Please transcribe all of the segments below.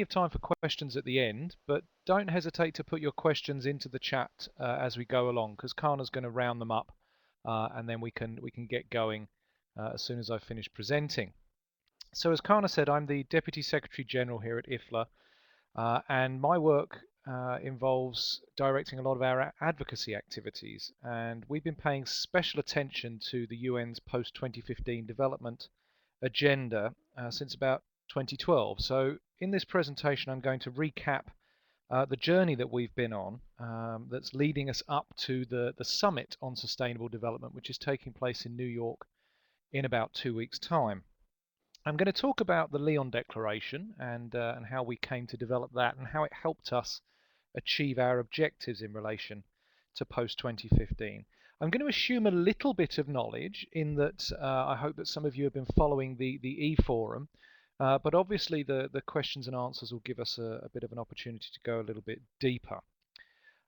of time for questions at the end, but don't hesitate to put your questions into the chat as we go along, because Kana's going to round them up, and then we can get going as soon as I finish presenting. So as Kana said, I'm the Deputy Secretary General here at IFLA, and my work involves directing a lot of our advocacy activities, and we've been paying special attention to the UN's post-2015 development agenda since about 2012. So in this presentation, I'm going to recap the journey that we've been on that's leading us up to the Summit on Sustainable Development, which is taking place in New York in about 2 weeks' time. I'm going to talk about the Lyon Declaration and how we came to develop that and how it helped us achieve our objectives in relation to post-2015. I'm going to assume a little bit of knowledge in that I hope that some of you have been following the e-forum, but obviously the questions and answers will give us a bit of an opportunity to go a little bit deeper.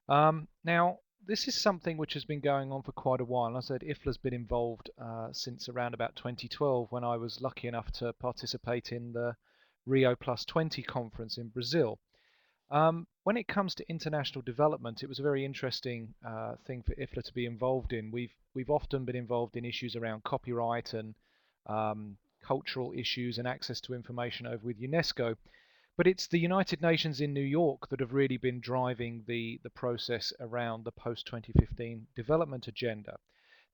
Now, this is something which has been going on for quite a while. I said IFLA's been involved since around about 2012 when I was lucky enough to participate in the Rio Plus 20 conference in Brazil. When it comes to international development, it was a very interesting thing for IFLA to be involved in. We've often been involved in issues around copyright and cultural issues and access to information over with UNESCO. But it's the United Nations in New York that have really been driving the process around the post-2015 development agenda.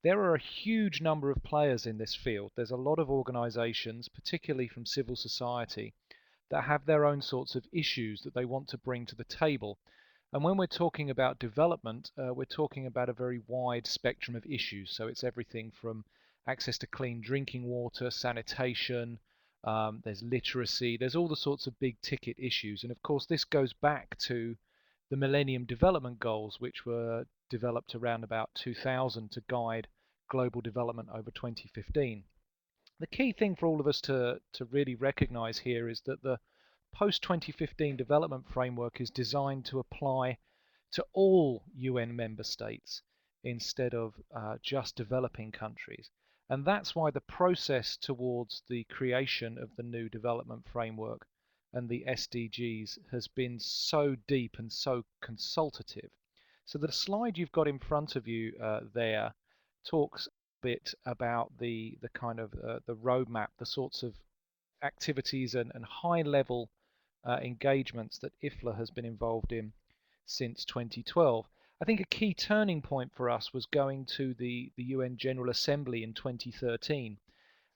There are a huge number of players in this field. There's a lot of organizations, particularly from civil society, that have their own sorts of issues that they want to bring to the table. And when we're talking about development, we're talking about a very wide spectrum of issues. So it's everything from access to clean drinking water, sanitation, there's literacy, there's all the sorts of big ticket issues. And of course, this goes back to the Millennium Development Goals, which were developed around about 2000 to guide global development over 2015. The key thing for all of us to really recognize here is that the post-2015 development framework is designed to apply to all UN member states instead of just developing countries. And that's why the process towards the creation of the new development framework and the SDGs has been so deep and so consultative. So the slide you've got in front of you there talks a bit about the kind of the roadmap, the sorts of activities and high level engagements that IFLA has been involved in since 2012. I think a key turning point for us was going to the UN General Assembly in 2013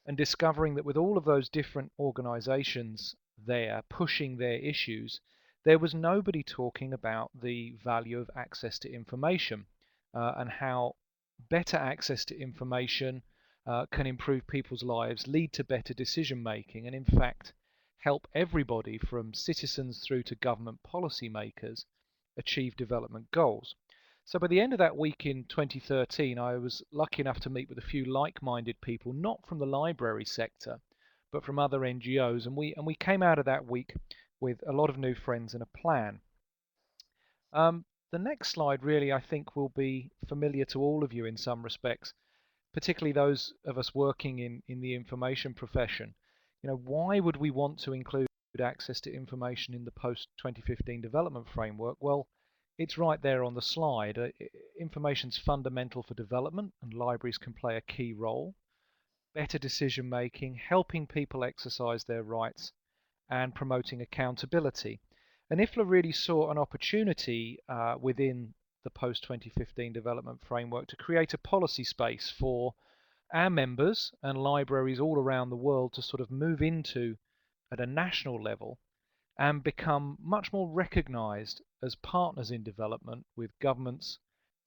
and discovering that with all of those different organizations there pushing their issues, there was nobody talking about the value of access to information and how better access to information can improve people's lives, lead to better decision making, and in fact help everybody from citizens through to government policymakers achieve development goals. So by the end of that week in 2013, I was lucky enough to meet with a few like-minded people, not from the library sector, but from other NGOs, and we came out of that week with a lot of new friends and a plan. The next slide really, I think, will be familiar to all of you in some respects, particularly those of us working in the information profession. You know, why would we want to include access to information in the post-2015 development framework? Well, it's right there on the slide. Information's fundamental for development, and libraries can play a key role. Better decision making, helping people exercise their rights, and promoting accountability. And IFLA really saw an opportunity within the post-2015 development framework to create a policy space for our members and libraries all around the world to sort of move into at a national level and become much more recognized as partners in development with governments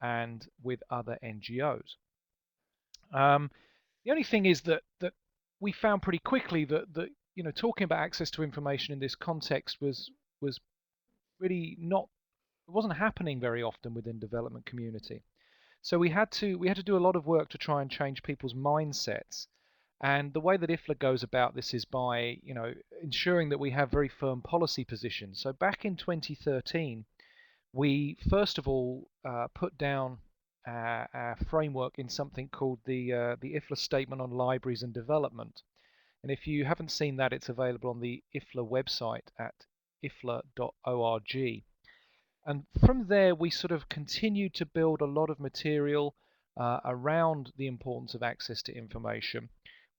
and with other NGOs. The only thing is that we found pretty quickly that you know, talking about access to information in this context was really not, it wasn't happening very often within development community. So we had to do a lot of work to try and change people's mindsets. And the way that IFLA goes about this is by, you know, ensuring that we have very firm policy positions. So back in 2013, we first of all put down our framework in something called the IFLA Statement on Libraries and Development. And if you haven't seen that, it's available on the IFLA website at ifla.org. And from there, we sort of continued to build a lot of material around the importance of access to information.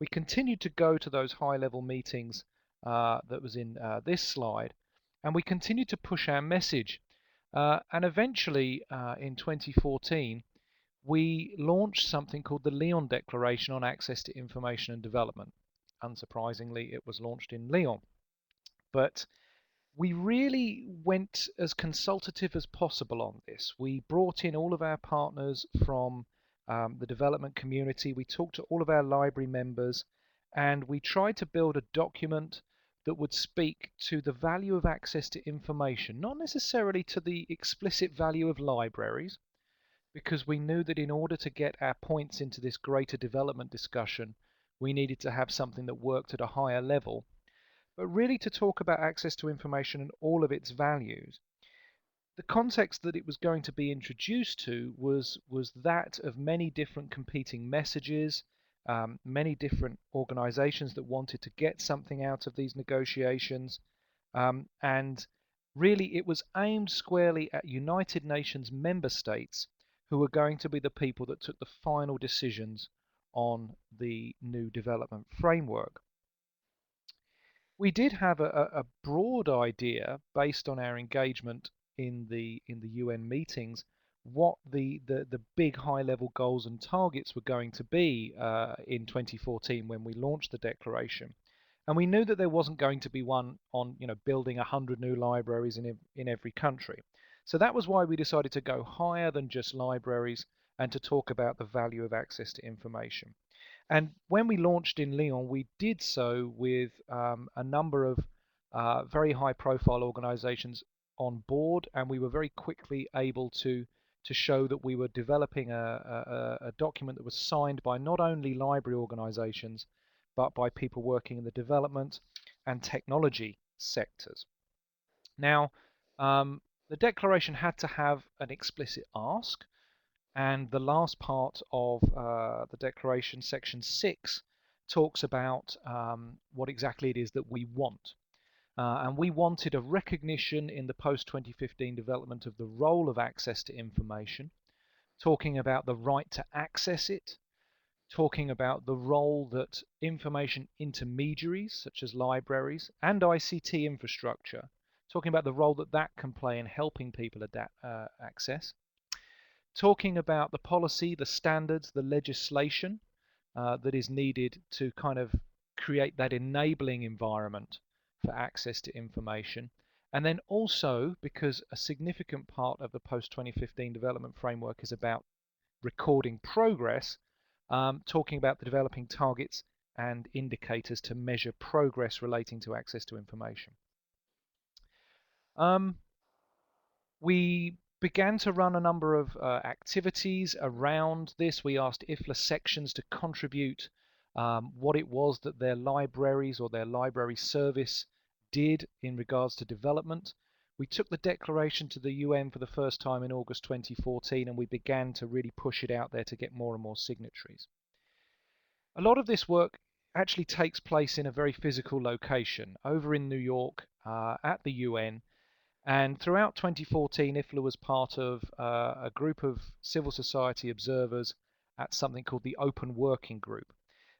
We continued to go to those high-level meetings that was in this slide, and we continued to push our message. And eventually, in 2014, we launched something called the Lyon Declaration on Access to Information and Development. Unsurprisingly, it was launched in Lyon. But we really went as consultative as possible on this. We brought in all of our partners from the development community. We talked to all of our library members, and we tried to build a document that would speak to the value of access to information, not necessarily to the explicit value of libraries, because we knew that in order to get our points into this greater development discussion, we needed to have something that worked at a higher level, but really to talk about access to information and all of its values. The context that it was going to be introduced to was that of many different competing messages, many different organizations that wanted to get something out of these negotiations, and really it was aimed squarely at United Nations member states who were going to be the people that took the final decisions on the new development framework. We did have a broad idea based on our engagement in the UN meetings what the big high level goals and targets were going to be in 2014 when we launched the declaration. And we knew that there wasn't going to be one on building 100 new libraries in every country. So that was why we decided to go higher than just libraries and to talk about the value of access to information. And when we launched in Lyon, we did so with a number of very high profile organizations on board, and we were very quickly able to show that we were developing a document that was signed by not only library organizations, but by people working in the development and technology sectors. Now, the declaration had to have an explicit ask, and the last part of the declaration, section 6, talks about what exactly it is that we want. And we wanted a recognition in the post-2015 development of the role of access to information, talking about the right to access it, talking about the role that information intermediaries, such as libraries and ICT infrastructure, talking about the role that that can play in helping people access, talking about the policy, the standards, the legislation that is needed to kind of create that enabling environment for access to information. And then also, because a significant part of the post-2015 development framework is about recording progress, talking about the developing targets and indicators to measure progress relating to access to information. We began to run a number of activities around this. We asked IFLA sections to contribute what it was that their libraries or their library service did in regards to development. We took the declaration to the UN for the first time in August 2014, and we began to really push it out there to get more and more signatories. A lot of this work actually takes place in a very physical location over in New York at the UN. And throughout 2014, IFLA was part of a group of civil society observers at something called the Open Working Group.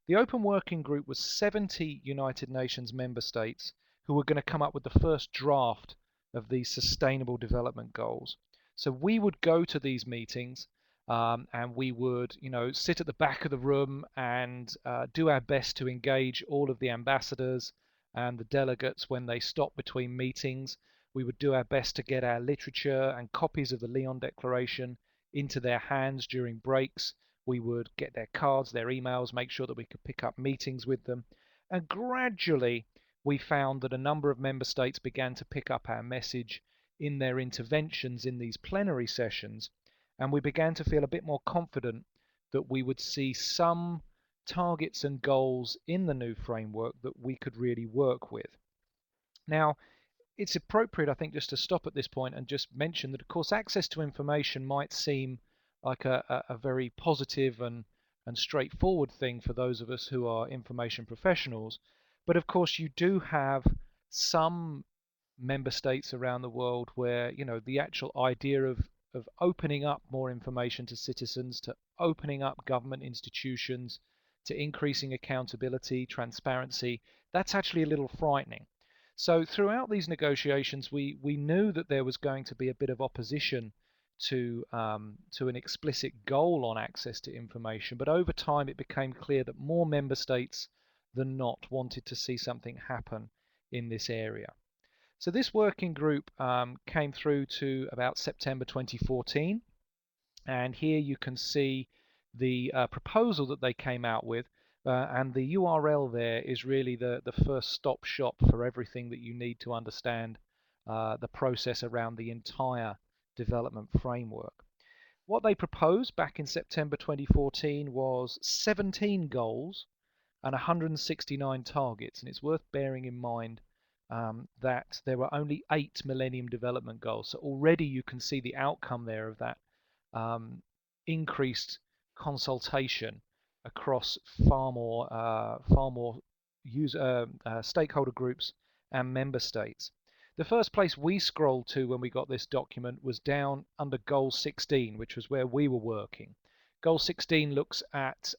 The Open Working Group was 70 United Nations member states who were going to come up with the first draft of these Sustainable Development Goals. So we would go to these meetings and we would, sit at the back of the room and do our best to engage all of the ambassadors and the delegates when they stopped between meetings. We would do our best to get our literature and copies of the Lyon Declaration into their hands during breaks. We would get their cards, their emails, make sure that we could pick up meetings with them. And gradually, we found that a number of member states began to pick up our message in their interventions in these plenary sessions. And we began to feel a bit more confident that we would see some targets and goals in the new framework that we could really work with. Now, it's appropriate, I think, just to stop at this point and just mention that, of course, access to information might seem like a very positive and straightforward thing for those of us who are information professionals. But of course, you do have some member states around the world where, the actual idea of opening up more information to citizens, to opening up government institutions, to increasing accountability, transparency, that's actually a little frightening. So throughout these negotiations, we knew that there was going to be a bit of opposition to an explicit goal on access to information, but over time it became clear that more member states than not wanted to see something happen in this area. So this working group came through to about September 2014, and here you can see the proposal that they came out with, and the URL there is really the first stop shop for everything that you need to understand the process around the entire development framework. What they proposed back in September 2014 was 17 goals and 169 targets. And it's worth bearing in mind that there were only 8 Millennium Development Goals. So already you can see the outcome there of that increased consultation across far more stakeholder groups and member states. The first place we scrolled to when we got this document was down under Goal 16, which was where we were working. Goal 16 looks at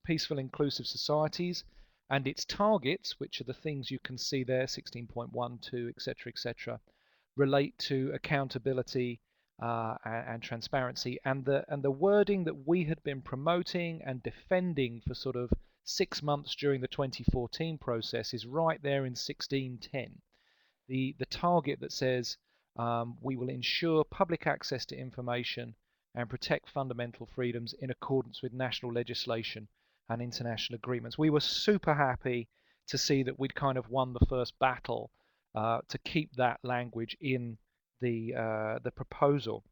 peaceful, inclusive societies and its targets, which are the things you can see there, 16.12, etc., etc., relate to accountability and transparency. And the wording that we had been promoting and defending for sort of 6 months during the 2014 process is right there in 1610. The target that says we will ensure public access to information and protect fundamental freedoms in accordance with national legislation and international agreements. We were super happy to see that we'd kind of won the first battle to keep that language in the proposal.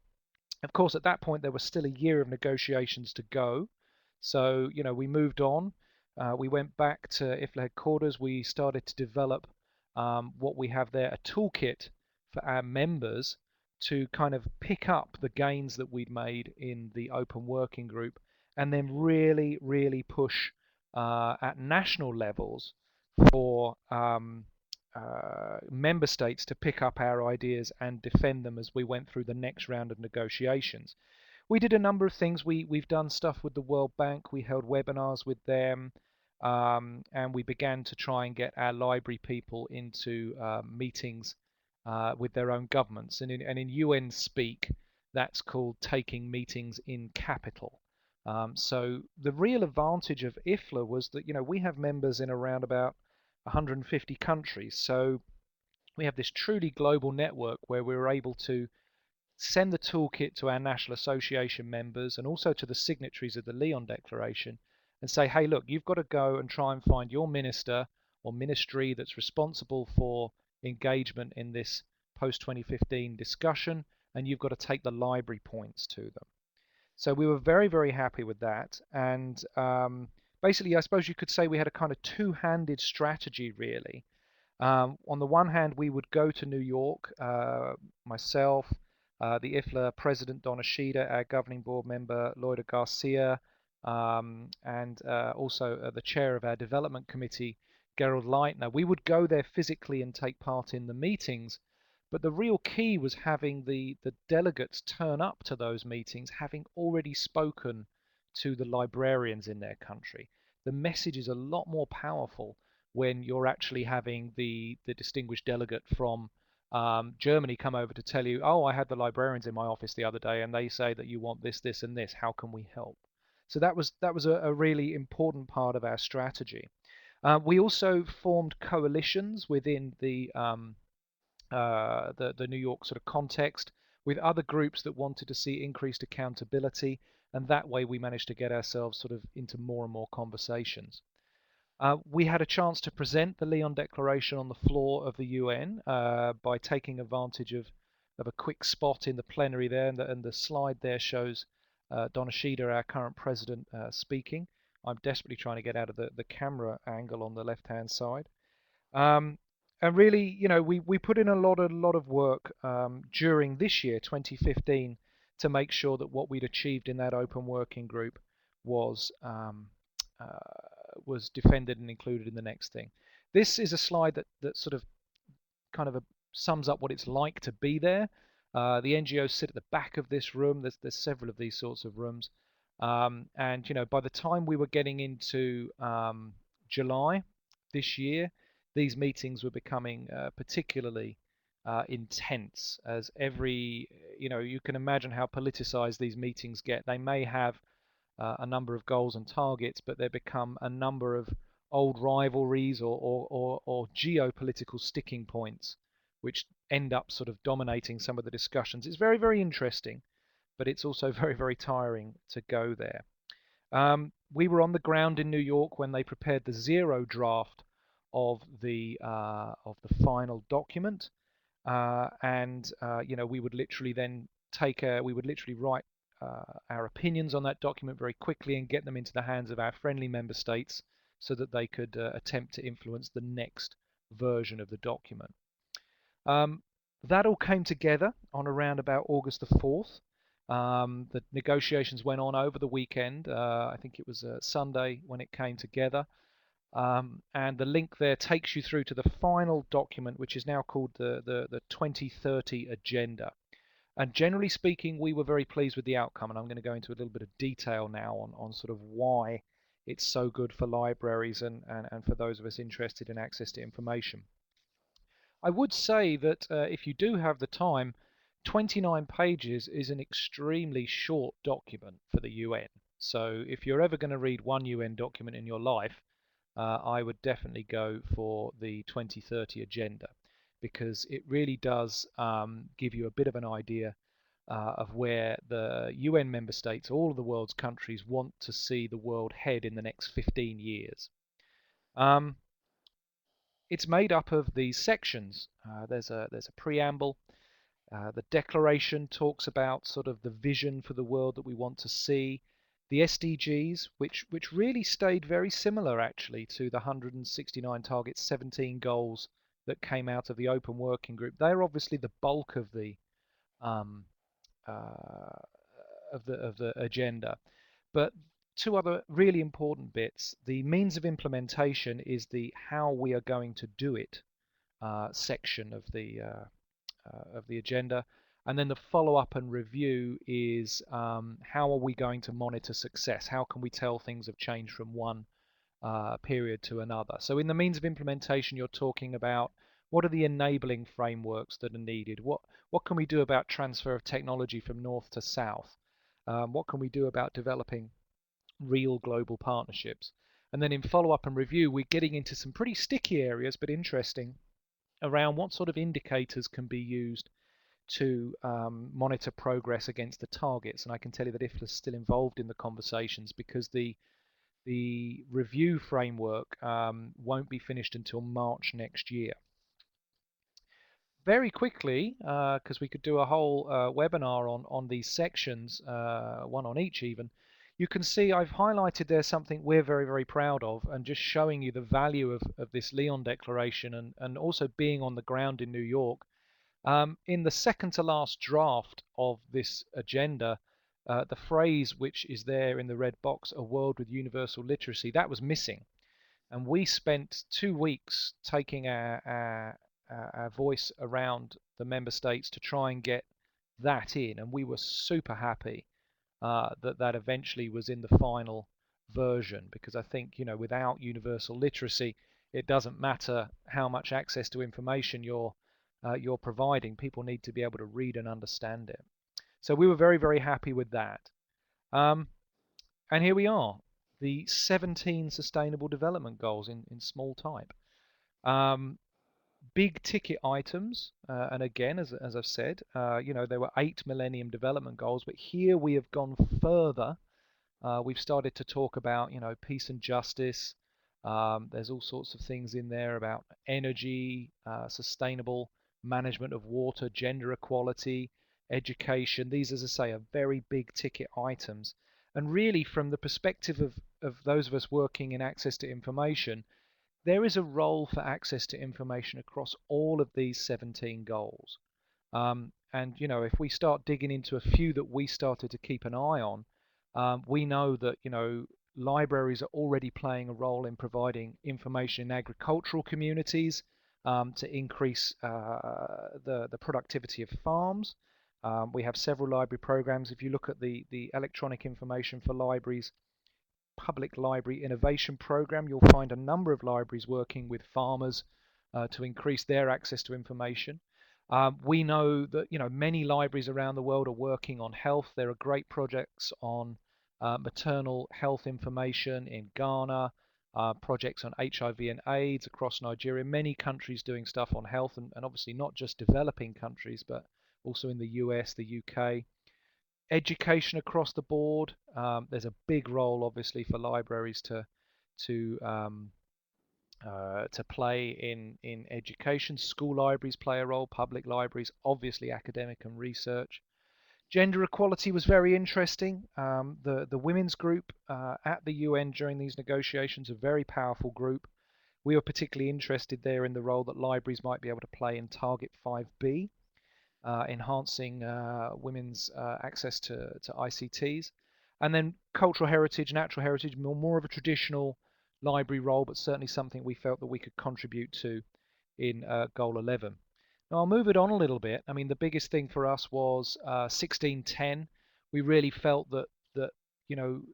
Of course, at that point, there was still a year of negotiations to go. So, we moved on. We went back to IFLA headquarters. We started to develop what we have there, a toolkit for our members to kind of pick up the gains that we'd made in the open working group and then really, really push at national levels for member states to pick up our ideas and defend them as we went through the next round of negotiations. We did a number of things. We've done stuff with the World Bank. We held webinars with them. And we began to try and get our library people into meetings with their own governments. And in UN speak, that's called taking meetings in capital. So the real advantage of IFLA was that, we have members in around about 150 countries. So we have this truly global network where we were able to send the toolkit to our National Association members and also to the signatories of the Lyon Declaration and say, hey, look, you've got to go and try and find your minister or ministry that's responsible for engagement in this post-2015 discussion, and you've got to take the library points to them. So we were very, very happy with that. And basically, I suppose you could say we had a kind of two-handed strategy, really. On the one hand, we would go to New York, myself, the IFLA president, Donna Shida, our governing board member, Loida Garcia, and also the chair of our development committee, Gerald Leitner. We would go there physically and take part in the meetings, but the real key was having the delegates turn up to those meetings, having already spoken to the librarians in their country. The message is a lot more powerful when you're actually having the distinguished delegate from Germany come over to tell you, oh, I had the librarians in my office the other day and they say that you want this, this, and this. How can we help? So that was a really important part of our strategy. We also formed coalitions within the New York sort of context with other groups that wanted to see increased accountability, and that way we managed to get ourselves sort of into more and more conversations. We had a chance to present the Lyon Declaration on the floor of the UN by taking advantage of a quick spot in the plenary there, and the slide there shows Donna Shida, our current president, speaking. I'm desperately trying to get out of the camera angle on the left-hand side. And really, we put in a lot of work during this year, 2015, to make sure that what we'd achieved in that open working group was defended and included in the next thing. This is a slide that sort of kind of sums up what it's like to be there. The NGOs sit at the back of this room. There's several of these sorts of rooms. And by the time we were getting into July this year, these meetings were becoming particularly intense, as you can imagine how politicized these meetings get. They may have a number of goals and targets, but they become a number of old rivalries or geopolitical sticking points, which end up sort of dominating some of the discussions. It's very, very interesting, but it's also very, very tiring to go there. We were on the ground in New York when they prepared the zero draft of the final document, and we would literally then we would literally write our opinions on that document very quickly and get them into the hands of our friendly member states so that they could attempt to influence the next version of the document. That all came together on around about August the 4th. The negotiations went on over the weekend. I think it was Sunday when it came together. And the link there takes you through to the final document, which is now called the 2030 Agenda. And generally speaking, we were very pleased with the outcome. And I'm going to go into a little bit of detail now on sort of why it's so good for libraries and for those of us interested in access to information. I would say that if you do have the time, 29 pages is an extremely short document for the UN. So if you're ever going to read one UN document in your life, I would definitely go for the 2030 Agenda, because it really does give you a bit of an idea of where the UN member states, all of the world's countries, want to see the world head in the next 15 years. It's made up of these sections. There's a preamble. The declaration talks about sort of the vision for the world that we want to see. The SDGs, which really stayed very similar actually to the 169 targets, 17 goals that came out of the Open Working Group. They're obviously the bulk of the um, agenda. But two other really important bits. The means of implementation is the how we are going to do it section of the agenda. And then the follow-up and review is how are we going to monitor success? How can we tell things have changed from one period to another? So in the means of implementation, you're talking about what are the enabling frameworks that are needed? What can we do about transfer of technology from north to south? What can we do about developing real global partnerships? And then in follow-up and review, we're getting into some pretty sticky areas, but interesting, around what sort of indicators can be used to monitor progress against the targets. And I can tell you that IFLA is still involved in the conversations, because the review framework won't be finished until March next year. Very quickly, because we could do a whole webinar on these sections, one on each even, you can see I've highlighted there something we're very, very proud of, and just showing you the value of this Lyon Declaration, and also being on the ground in New York. In the second to last draft of this agenda, the phrase which is there in the red box, a world with universal literacy, that was missing. And we spent 2 weeks taking our voice around the member states to try and get that in, and we were super happy that eventually was in the final version, because I think, without universal literacy, it doesn't matter how much access to information you're providing. People need to be able to read and understand it. So we were very, very happy with that. And here we are, the 17 Sustainable Development Goals in small type. Big ticket items, and again, as I've said, there were 8 Millennium Development Goals, but here we have gone further. We've started to talk about, peace and justice. There's all sorts of things in there about energy, sustainable management of water, gender equality, education. These, as I say, are very big ticket items. And really, from the perspective of those of us working in access to information, there is a role for access to information across all of these 17 goals. And if we start digging into a few that we started to keep an eye on, we know that libraries are already playing a role in providing information in agricultural communities, to increase the productivity of farms. We have several library programs. If you look at the electronic information for libraries, public library innovation program, you'll find a number of libraries working with farmers to increase their access to information. We know that many libraries around the world are working on health. There are great projects on maternal health information in Ghana, projects on HIV and AIDS across Nigeria, many countries doing stuff on health, and obviously not just developing countries, but also in the US, the UK. Education across the board. There's a big role, obviously, for libraries to to play in education. School libraries play a role. Public libraries, obviously, academic and research. Gender equality was very interesting. The women's group at the UN during these negotiations, a very powerful group. We were particularly interested there in the role that libraries might be able to play in Target 5B, enhancing women's access to ICTs. And then cultural heritage, natural heritage, more of a traditional library role, but certainly something we felt that we could contribute to in Goal 11. Now I'll move it on a little bit. I mean, the biggest thing for us was 1610. We really felt that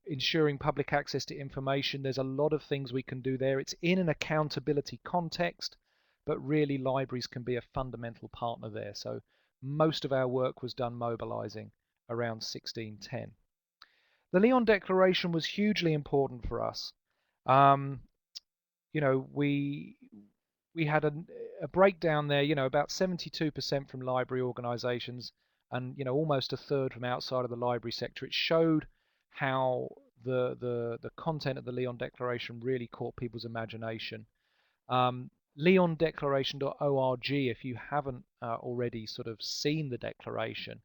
ensuring public access to information, there's a lot of things we can do there. It's in an accountability context, but really libraries can be a fundamental partner there. So most of our work was done mobilizing around 1610. The Lyon Declaration was hugely important for us. Um, we had a breakdown there, about 72% from library organizations and, almost a third from outside of the library sector. It showed how the content of the Lyon Declaration really caught people's imagination. LyonDeclaration.org, if you haven't already sort of seen the declaration,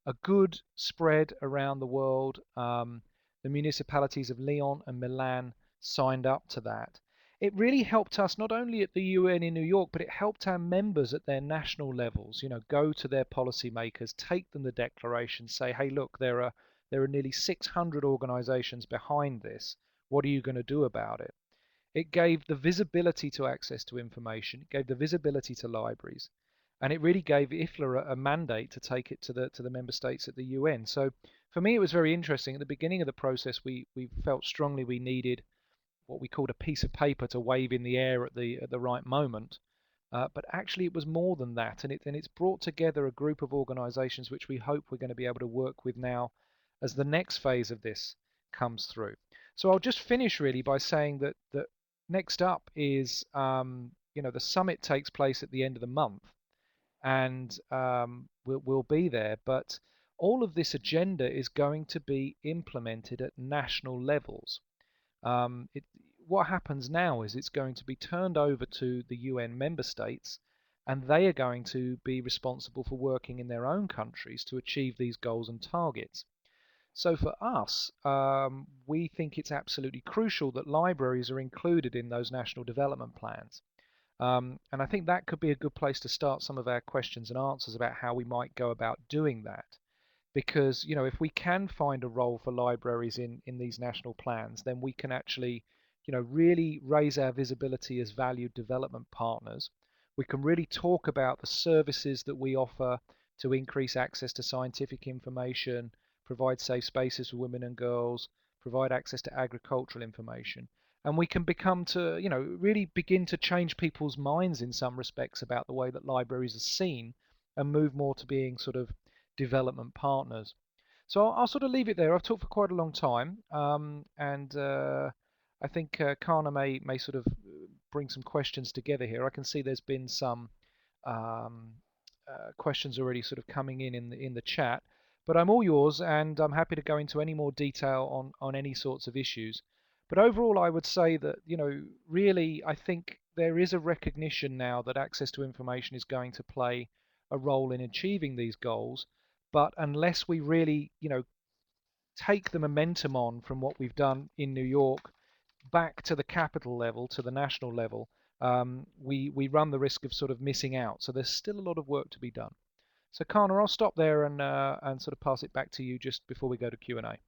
a good spread around the world. The municipalities of Lyon and Milan signed up to that. It really helped us not only at the UN in New York, but it helped our members at their national levels, go to their policymakers, take them the declaration, say, hey, look, there are nearly 600 organizations behind this. What are you going to do about it? It gave the visibility to access to information. It gave the visibility to libraries, and it really gave IFLA a mandate to take it to the member states at the UN. So for me, it was very interesting. At the beginning of the process, we felt strongly we needed what we called a piece of paper to wave in the air at the right moment. But actually, it was more than that, and it's brought together a group of organisations which we hope we're going to be able to work with now as the next phase of this comes through. So I'll just finish really by saying that next up is the summit takes place at the end of the month, and we'll be there. But all of this agenda is going to be implemented at national levels. What happens now is it's going to be turned over to the UN member states, and they are going to be responsible for working in their own countries to achieve these goals and targets. So for us, we think it's absolutely crucial that libraries are included in those national development plans. And I think that could be a good place to start some of our questions and answers about how we might go about doing that. Because, if we can find a role for libraries in these national plans, then we can actually, really raise our visibility as valued development partners. We can really talk about the services that we offer to increase access to scientific information, provide safe spaces for women and girls, provide access to agricultural information. And we can become to, really begin to change people's minds in some respects about the way that libraries are seen and move more to being sort of development partners. So I'll sort of leave it there. I've talked for quite a long time, and I think Kana may sort of bring some questions together here. I can see there's been some questions already sort of coming in the chat, but I'm all yours, and I'm happy to go into any more detail on any sorts of issues. But overall, I would say that, really, I think there is a recognition now that access to information is going to play a role in achieving these goals. But unless we really, take the momentum on from what we've done in New York back to the capital level, to the national level, we run the risk of sort of missing out. So there's still a lot of work to be done. So Kana, I'll stop there and sort of pass it back to you just before we go to Q&A.